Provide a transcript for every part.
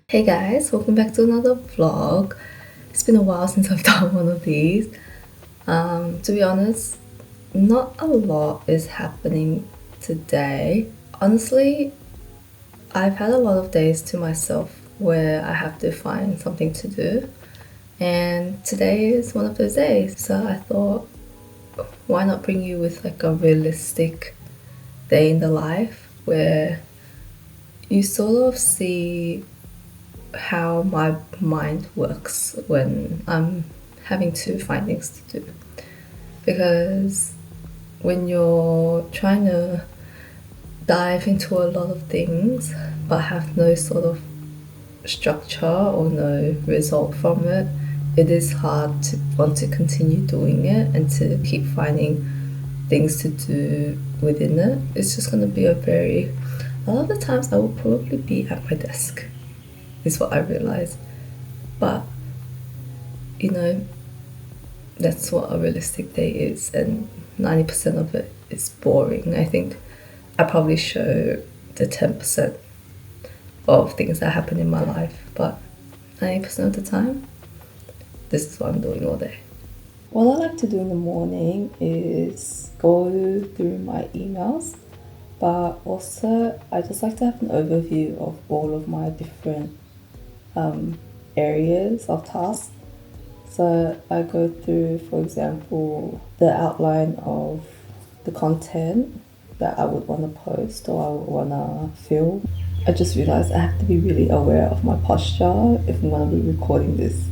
Hey guys, welcome back to another vlog. It's been a while since I've done one of these. To be honest, not a lot is happening today. Honestly, I've had a lot of days to myself where I have to find something to do, and today is one of those days. So I thought, why not bring you with like a realistic day in the life where you sort of see how my mind works when I'm having to find things to do. Because when you're trying to dive into a lot of things but have no sort of structure or no result from it, it is hard to want to continue doing it and to keep finding things to do within it. It's just going to be a lot of the times I will probably be at my desk, is what I realize. But you know, that's what a realistic day is, and 90% of it is boring. I think I probably show the 10% of things that happen in my life, but 90% of the time, this is what I'm doing all day. What I like to do in the morning is go through my emails, but also I just like to have an overview of all of my different areas of tasks. So I go through, for example, the outline of the content that I would want to post or I would want to film. I just realized I have to be really aware of my posture if I'm going to be recording this.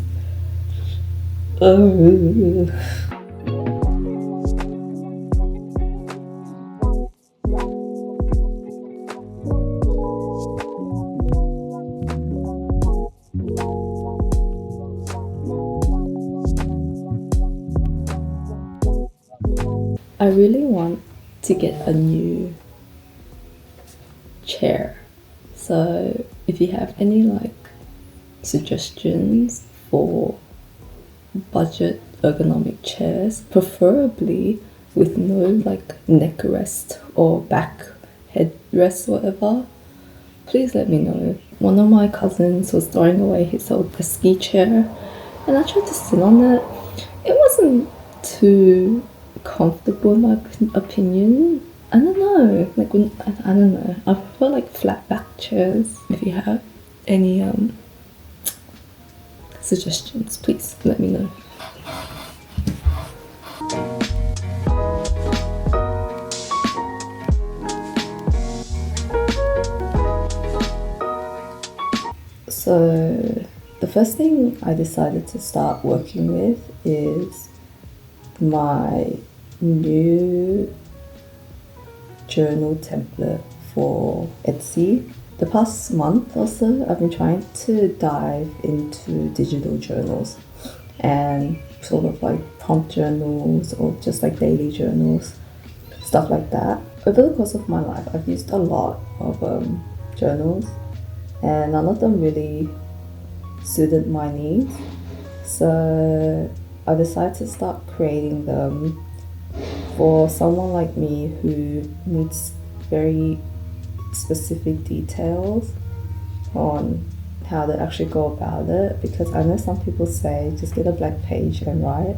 I really want to get a new chair. So if you have any like suggestions for budget ergonomic chairs, preferably with no like neck rest or back headrest or whatever, please let me know. One of my cousins was throwing away his old ski chair and I tried to sit on it. It wasn't too comfortable in my opinion. I don't know, like when I don't know. I prefer like flat back chairs. If you have any suggestions, please let me know. So the first thing I decided to start working with is my new journal template for Etsy. The past month or so, I've been trying to dive into digital journals and sort of like prompt journals or just like daily journals, stuff like that. Over the course of my life, I've used a lot of journals, and none of them really suited my needs. So I decided to start creating them for someone like me who needs very specific details on how to actually go about it, because I know some people say just get a blank page and write,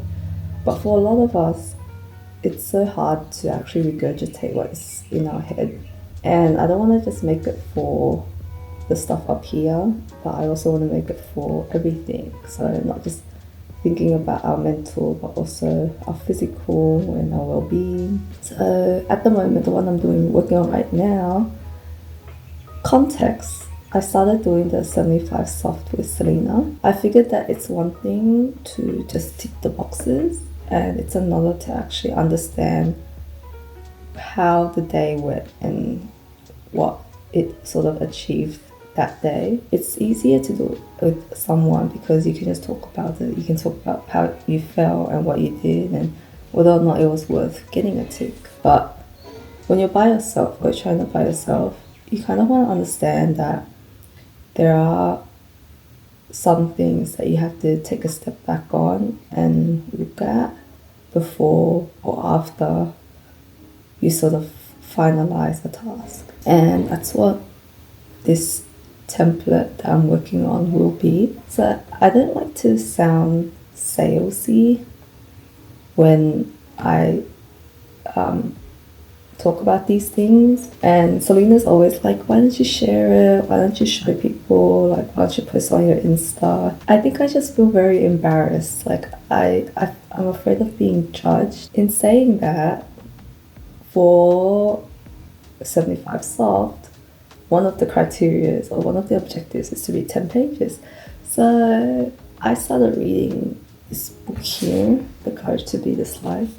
but for a lot of us it's so hard to actually regurgitate what's in our head, and I don't want to just make it for the stuff up here, but I also want to make it for everything, so not just thinking about our mental but also our physical and our well-being. So at the moment, the one I'm working on right now, context, I started doing the 75 soft with Selena. I figured that it's one thing to just tick the boxes, and it's another to actually understand how the day went and what it sort of achieved that day. It's easier to do it with someone because you can just talk about it. You can talk about how you felt and what you did and whether or not it was worth getting a tick. But when you're by yourself or trying to by yourself, you kind of want to understand that there are some things that you have to take a step back on and look at before or after you sort of finalize a task. And that's what this template that I'm working on will be. So I don't like to sound salesy when I talk about these things, and Selena's always like, why don't you share it, why don't you show people, like why don't you post on your Insta. I think I just feel very embarrassed, like I'm afraid of being judged. In saying that, for 75 soft, one of the criteria or one of the objectives is to read 10 pages. So I started reading this book here, The Courage to Be Disliked.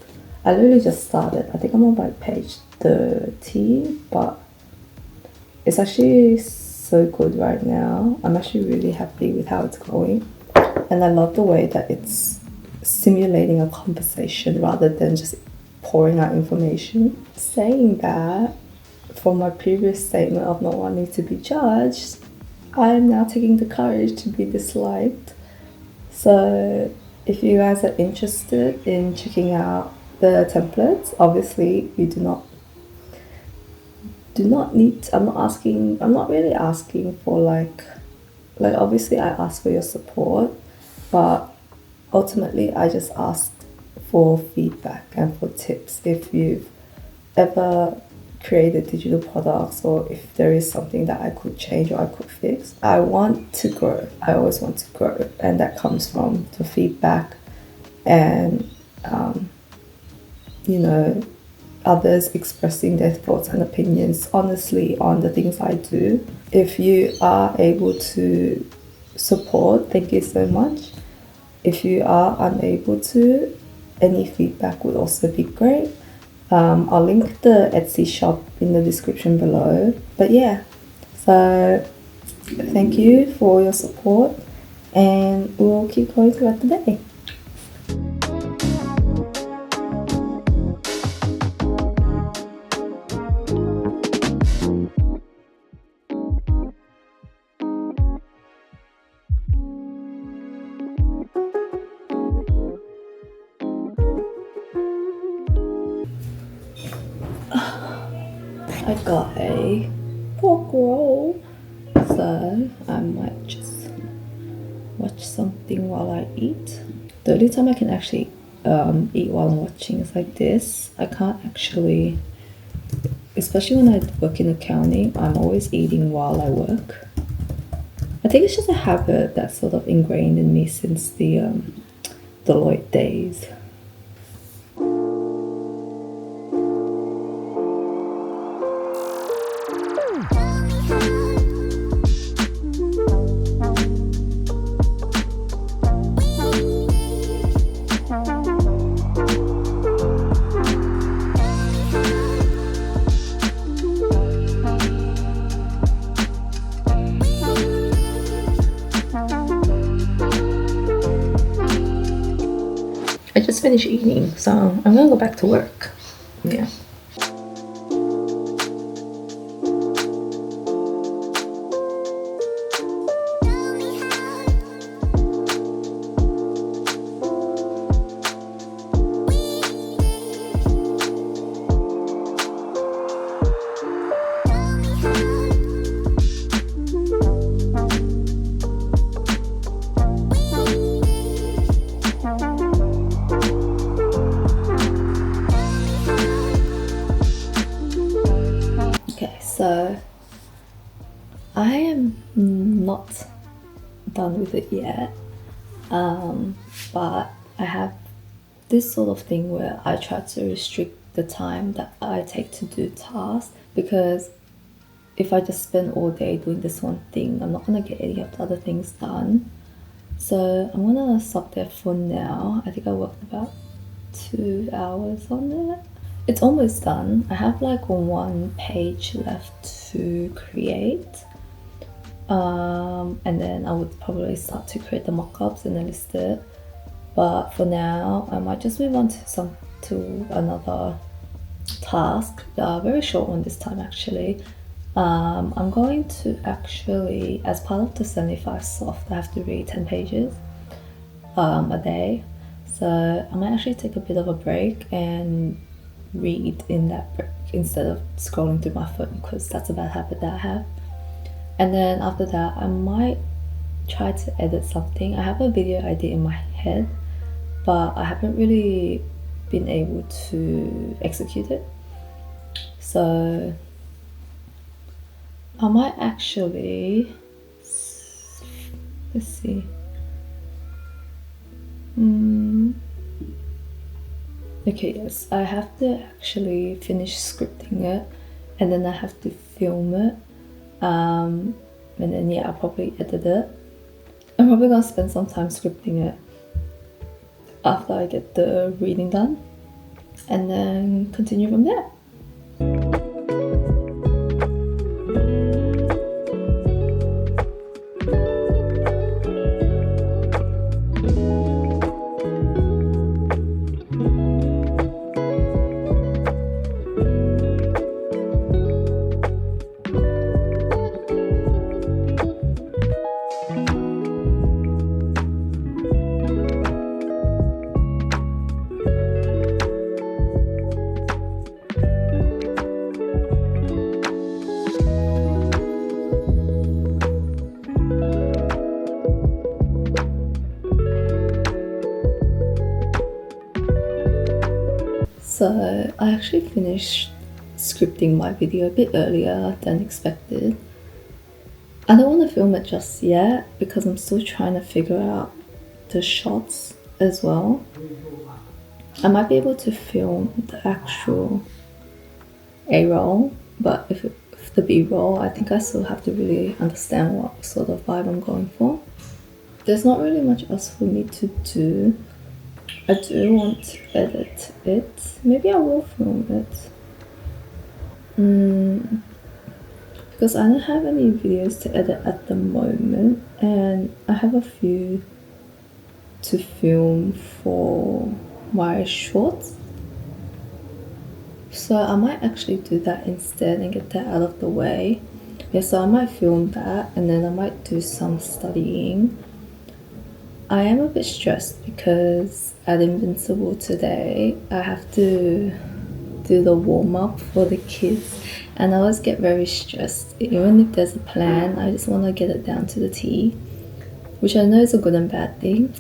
I literally just started. I think I'm on like page 30, but it's actually so good right now. I'm actually really happy with how it's going, and I love the way that it's simulating a conversation rather than just pouring out information. Saying that, from my previous statement of not wanting to be judged, I am now taking the courage to be disliked. So if you guys are interested in checking out the templates, obviously you do not need I'm not really asking for like obviously I ask for your support, but ultimately I just ask for feedback and for tips. If you've ever created digital products, or if there is something that I could change or I could fix, I want to grow. I always want to grow, and that comes from the feedback and others expressing their thoughts and opinions honestly on the things I do. If you are able to support, thank you so much. If you are unable to, any feedback would also be great. I'll link the Etsy shop in the description below. But yeah, so thank you for your support, and we'll keep going throughout the day. I got a pork roll, so I might just watch something while I eat. The only time I can actually eat while I'm watching is like this. I can't actually, especially when I work in accounting, I'm always eating while I work. I think it's just a habit that's sort of ingrained in me since the Deloitte days. I just finished eating, so I'm gonna go back to work. Yeah. So I am not done with it yet, but I have this sort of thing where I try to restrict the time that I take to do tasks, because if I just spend all day doing this one thing, I'm not gonna get any of the other things done. So I'm gonna stop there for now. I think I worked about 2 hours on it. It's almost done. I have like 1 page left to create, and then I would probably start to create the mock-ups and then list it. But for now, I might just move on to another task, a very short one this time actually. I'm going to actually, as part of the 75 soft, I have to read 10 pages a day. So I might actually take a bit of a break and read in that break instead of scrolling through my phone, because that's a bad habit that I have. And then after that, I might try to edit something. I have a video idea in my head, but I haven't really been able to execute it. So I might actually, let's see. Okay, yes, I have to actually finish scripting it, and then I have to film it, and then yeah, I'll probably edit it. I'm probably gonna spend some time scripting it after I get the reading done, and then continue from there. So I actually finished scripting my video a bit earlier than expected. I don't want to film it just yet because I'm still trying to figure out the shots as well. I might be able to film the actual A-roll, but if the B-roll, I think I still have to really understand what sort of vibe I'm going for. There's not really much else for me to do. I do want to edit it. Maybe I will film it. Because I don't have any videos to edit at the moment, and I have a few to film for my shorts. So I might actually do that instead and get that out of the way. Yeah, so I might film that, and then I might do some studying. I am a bit stressed because at Invincible today, I have to do the warm-up for the kids, and I always get very stressed. Even if there's a plan, I just want to get it down to the T, which I know is a good and bad thing,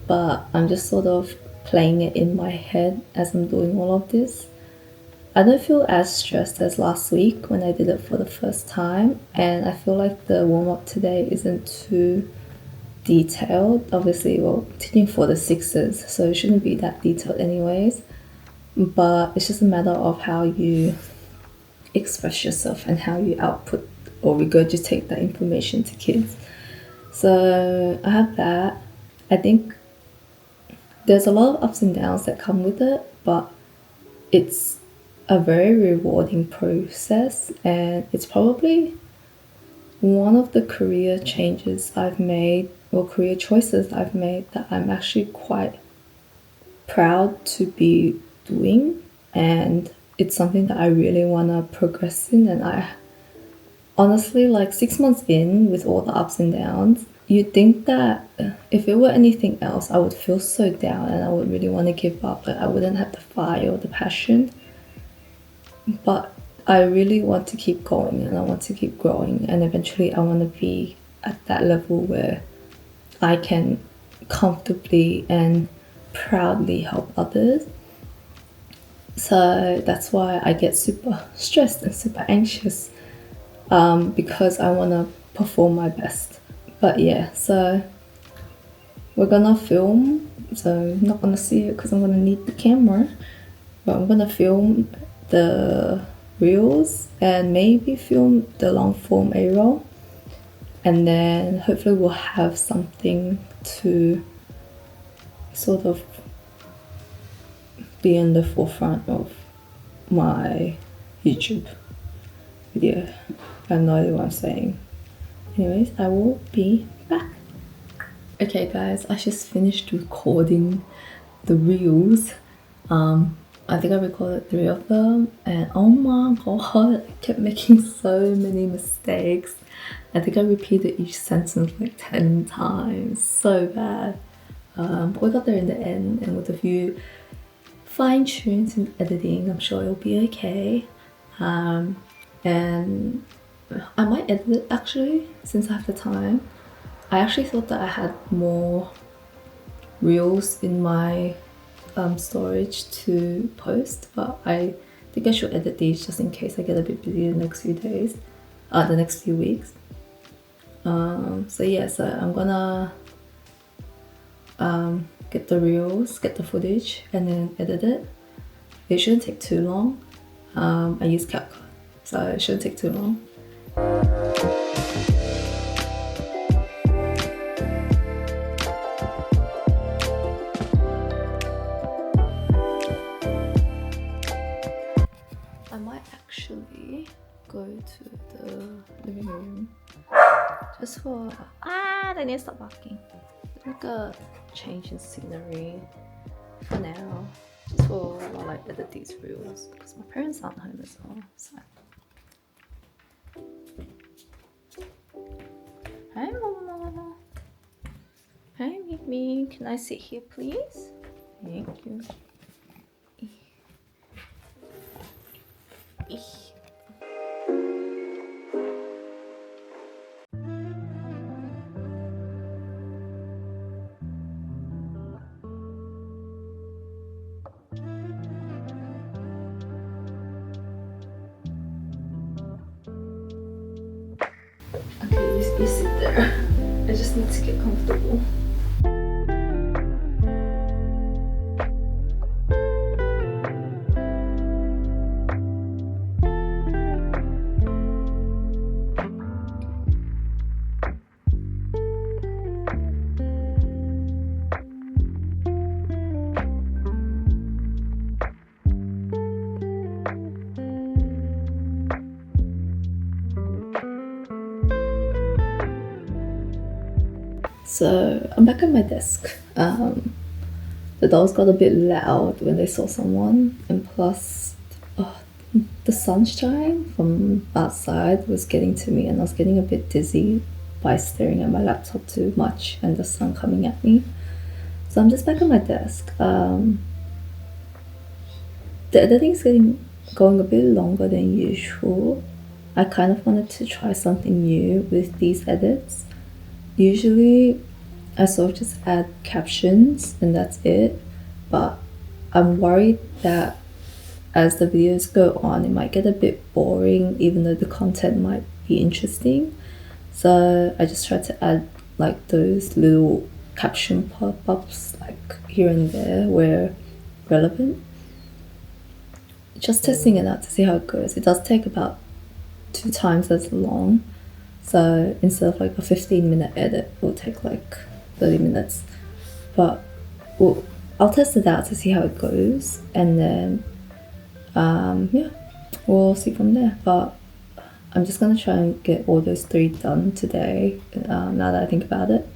but I'm just sort of playing it in my head as I'm doing all of this. I don't feel as stressed as last week when I did it for the first time, and I feel like the warm-up today isn't too detailed. Obviously, well, teaching for the sixes, so it shouldn't be that detailed anyways, but it's just a matter of how you express yourself and how you output or regurgitate that information to kids. So I have that. I think there's a lot of ups and downs that come with it, but it's a very rewarding process, and it's probably one of the career changes I've made, or career choices I've made, that I'm actually quite proud to be doing, and it's something that I really want to progress in. And I honestly, like 6 months in, with all the ups and downs, you'd think that if it were anything else, I would feel so down and I would really want to give up, but I wouldn't have the fire or the passion. But I really want to keep going, and I want to keep growing, and eventually I want to be at that level where I can comfortably and proudly help others. So that's why I get super stressed and super anxious, because I want to perform my best. But yeah, so we're gonna film. So I'm not gonna see it because I'm gonna need the camera, but I'm gonna film the reels and maybe film the long form A-roll, and then hopefully we'll have something to sort of be in the forefront of my YouTube video. I have no idea what I'm saying. Anyways, I will be back. Okay guys, I just finished recording the reels. I think I recorded 3 of them, and oh my god, I kept making so many mistakes. I think I repeated each sentence like 10 times, so bad. But we got there in the end, and with a few fine tunes in editing, I'm sure it'll be okay. And I might edit it actually, since I have the time. I actually thought that I had more reels in my storage to post, but I think I should edit these just in case I get a bit busy the next few days, the next few weeks. So yeah, so I'm gonna get the reels, get the footage, and then edit it. It shouldn't take too long. I use CapCut, so it shouldn't take too long. I might actually go to the living room just for they need to stop barking. Like a change in scenery for now, just for while I edit these reels because my parents aren't home as well. So hi Mama. Hi Mimi, can I sit here please? Thank you. Okay, you sit there. I just need to get comfortable. So I'm back at my desk. The dolls got a bit loud when they saw someone, and plus the sunshine from outside was getting to me, and I was getting a bit dizzy by staring at my laptop too much and the sun coming at me. So I'm just back at my desk. The editing's going a bit longer than usual. I kind of wanted to try something new with these edits. Usually I sort of just add captions and that's it, but I'm worried that as the videos go on it might get a bit boring even though the content might be interesting. So I just try to add like those little caption pop-ups like here and there where relevant. Just testing it out to see how it goes. It does take about 2 times as long, so instead of like a 15-minute edit it will take like 30 minutes, but I'll test it out to see how it goes, and then yeah, we'll see from there. But I'm just gonna try and get all those 3 done today. Now that I think about it,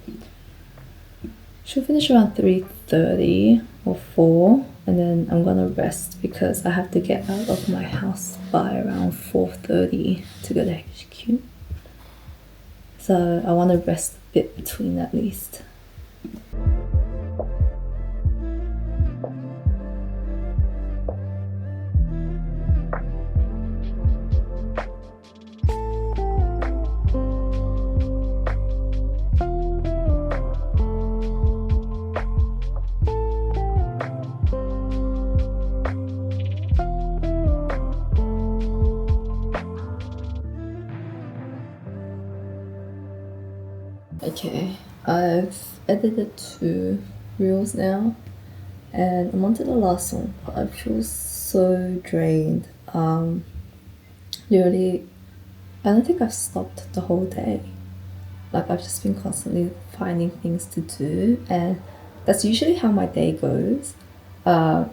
should finish around 3:30 or 4, and then I'm gonna rest because I have to get out of my house by around 4:30 to go to HQ. So I want to rest a bit between at least. Okay, I've edited 2 reels now and I'm on to the last one, but I feel so drained. Literally, I don't think I've stopped the whole day. Like I've just been constantly finding things to do, and that's usually how my day goes.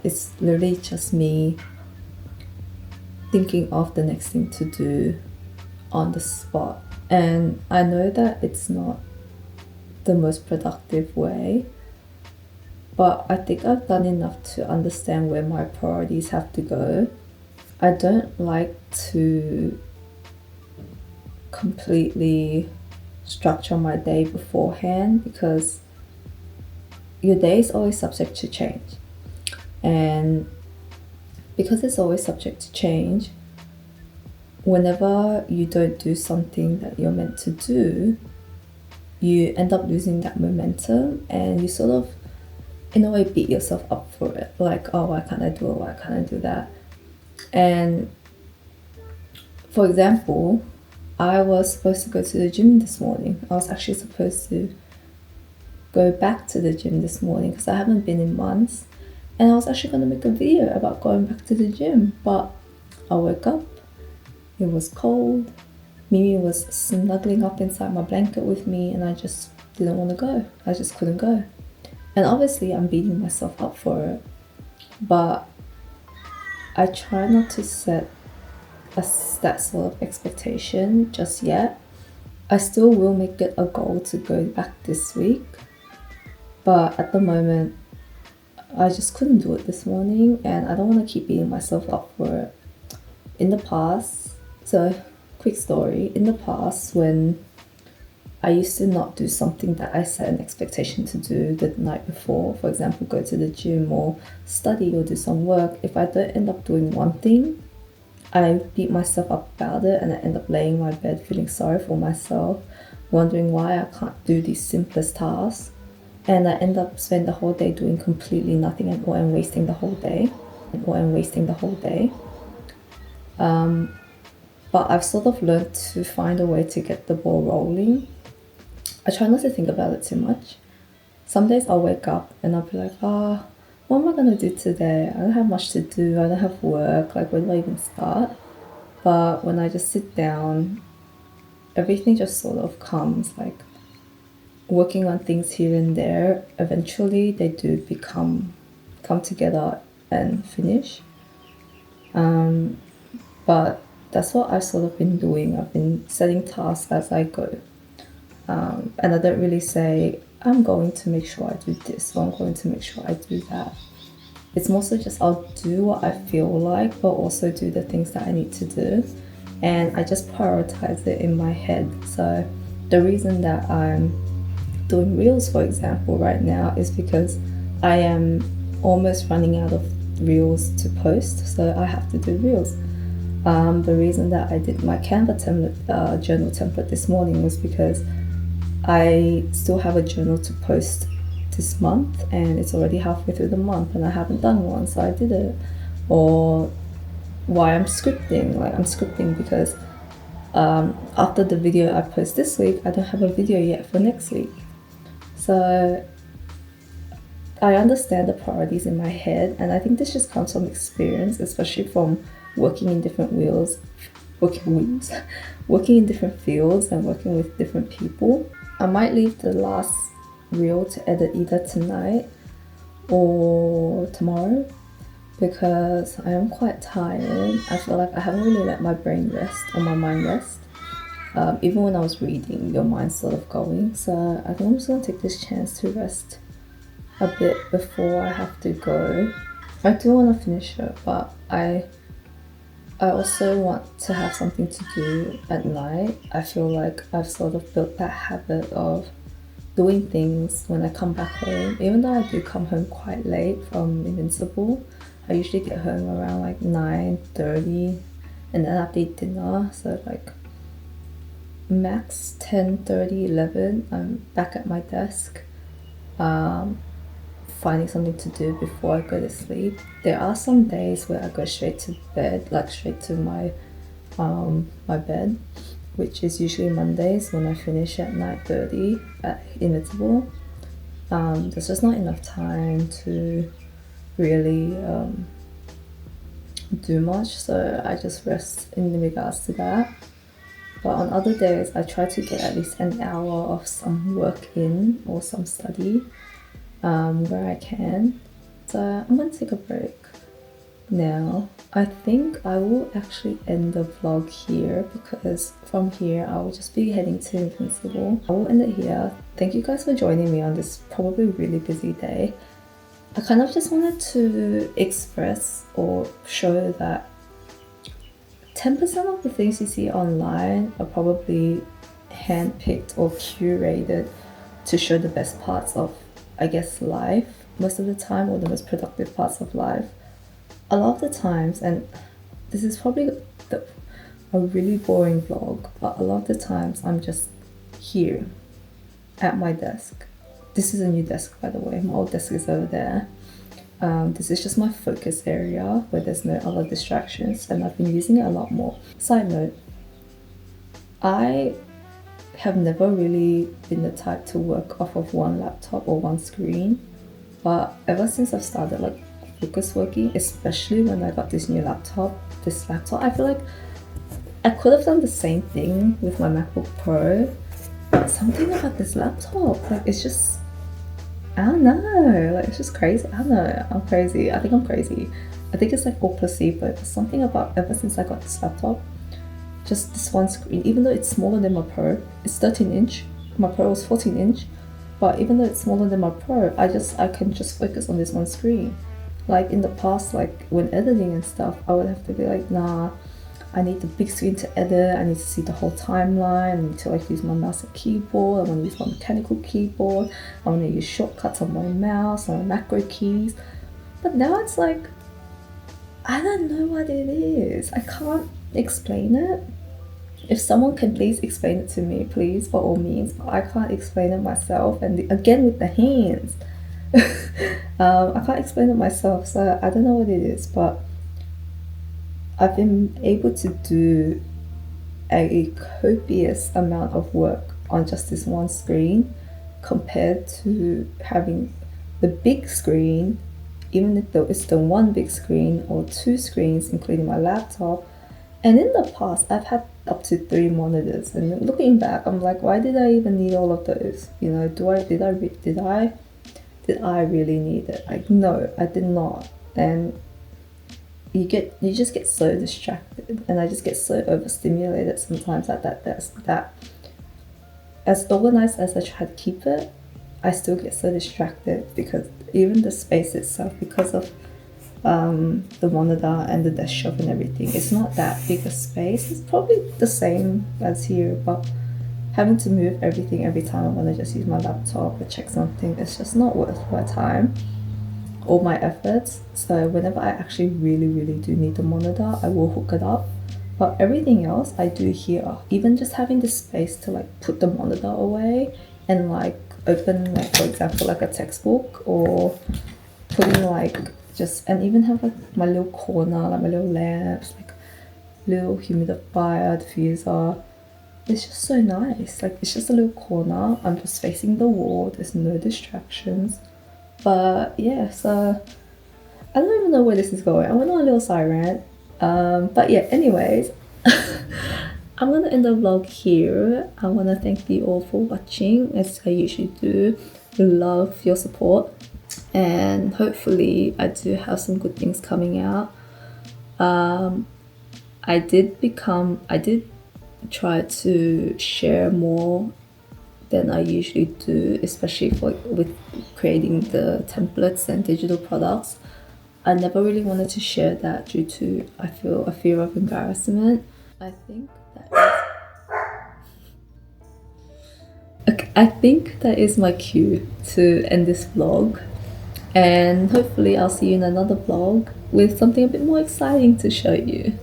It's literally just me thinking of the next thing to do on the spot, and I know that it's not the most productive way, but I think I've done enough to understand where my priorities have to go. I don't like to completely structure my day beforehand because your day is always subject to change, and because it's always subject to change, whenever you don't do something that you're meant to do, you end up losing that momentum, and you sort of, in a way, beat yourself up for it. Like, oh, why can't I do it? Why can't I do that? And for example, I was supposed to go to the gym this morning. I was actually supposed to go back to the gym this morning because I haven't been in months. And I was actually going to make a video about going back to the gym. But I woke up, it was cold, Mimi was snuggling up inside my blanket with me, and I just didn't want to go. I just couldn't go. And obviously I'm beating myself up for it. But I try not to set that sort of expectation just yet. I still will make it a goal to go back this week, but at the moment I just couldn't do it this morning, and I don't want to keep beating myself up for it. In the past, so quick story, in the past when I used to not do something that I set an expectation to do the night before, for example, go to the gym or study or do some work, if I don't end up doing one thing, I beat myself up about it, and I end up laying in my bed feeling sorry for myself, wondering why I can't do these simplest tasks, and I end up spending the whole day doing completely nothing at all and wasting the whole day. But I've sort of learned to find a way to get the ball rolling. I try not to think about it too much. Some days I'll wake up and I'll be like, what am I gonna do today? I don't have much to do, I don't have work, like where do I even start? But when I just sit down, everything just sort of comes, like working on things here and there, eventually they do come together and finish. But that's what I've sort of been doing. I've been setting tasks as I go. And I don't really say, I'm going to make sure I do this, or I'm going to make sure I do that. It's mostly just I'll do what I feel like, but also do the things that I need to do. And I just prioritize it in my head. So the reason that I'm doing reels, for example, right now is because I am almost running out of reels to post, so I have to do reels. The reason that I did my Canva journal template this morning was because I still have a journal to post this month, and it's already halfway through the month and I haven't done one, so I did it. Or why I'm scripting, like I'm scripting because after the video I post this week, I don't have a video yet for next week. So I understand the priorities in my head, and I think this just comes from experience, especially from working in different working in different fields and working with different people. I might leave the last reel to edit either tonight or tomorrow because I am quite tired. I feel like I haven't really let my brain rest or my mind rest. Even when I was reading, your mind's sort of going. So I think I'm just gonna take this chance to rest a bit before I have to go. I do want to finish it, but I also want to have something to do at night. I feel like I've sort of built that habit of doing things when I come back home. Even though I do come home quite late from Invincible, I usually get home around like 9:30, and then I have to eat dinner, so like max 10:30, 11, I'm back at my desk, finding something to do before I go to sleep. There are some days where I go straight to bed, like straight to my my bed, which is usually Mondays when I finish at 9:30 at Invincible. There's just not enough time to really do much, so I just rest in regards to that. But on other days, I try to get at least an hour of some work in or some study where I can. So I'm gonna take a break now. I think I will actually end the vlog here because from here I will just be heading to Invincible. I will end it here. Thank you guys for joining me on this probably really busy day. I kind of just wanted to express or show that 10% of the things you see online are probably handpicked or curated to show the best parts of, I guess, life most of the time, or the most productive parts of life. A lot of the times, and this is probably a really boring vlog, but a lot of the times I'm just here at my desk. This is a new desk, by the way. My old desk is over there. This is just my focus area where there's no other distractions, and I've been using it a lot more. Side note, I have never really been the type to work off of one laptop or one screen, but ever since I've started like focus working, especially when I got this laptop, I feel like I could have done the same thing with my MacBook Pro, but something about this laptop, like it's just, I don't know, like it's just crazy. I don't know, I'm crazy. I think I'm crazy. I think it's like all placebo. There's something about ever since I got this laptop, just this one screen, even though it's smaller than my Pro, it's 13-inch. My Pro was 14-inch, but even though it's smaller than my Pro, I can just focus on this one screen. Like in the past, like when editing and stuff, I would have to be like, nah, I need the big screen to edit, I need to see the whole timeline, I need to like use my mouse and keyboard, I want to use my mechanical keyboard, I want to use shortcuts on my mouse, on my macro keys. But now it's like, I don't know what it is. I can't explain it. If someone can please explain it to me, please, by all means, but I can't explain it myself. And again with the hands, I can't explain it myself, so I don't know what it is, but I've been able to do a copious amount of work on just this one screen compared to having the big screen, even if it's the one big screen or two screens including my laptop. And in the past I've had up to 3 monitors, and looking back I'm like, why did I even need all of those? You know, did I really need it? Like, no, I did not. And you just get so distracted, and I just get so overstimulated sometimes at that desk that as organized as I try to keep it, I still get so distracted because even the space itself, because of the monitor and the desk shelf and everything, it's not that big a space. It's probably the same as here, but having to move everything every time I want to just use my laptop or check something, it's just not worth my time or my efforts. So whenever I actually really do need the monitor, I will hook it up. But everything else I do here, even just having the space to like put the monitor away and like open, like for example like a textbook, or putting like just, and even have like my little corner, like my little lamps, like little humidifier, diffuser. It's just so nice. Like it's just a little corner, I'm just facing the wall, there's no distractions. But yeah, so I don't even know where this is going. I went on a little side rant. But yeah, anyways, I'm gonna end the vlog here. I wanna thank you all for watching, as I usually do. Love your support, and hopefully I do have some good things coming out. I did try to share more than I usually do, especially with creating the templates and digital products. I never really wanted to share that due to, I feel, a fear of embarrassment. I think that is my cue to end this vlog, and hopefully I'll see you in another vlog with something a bit more exciting to show you.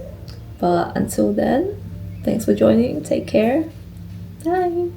But until then, thanks for joining, take care, bye!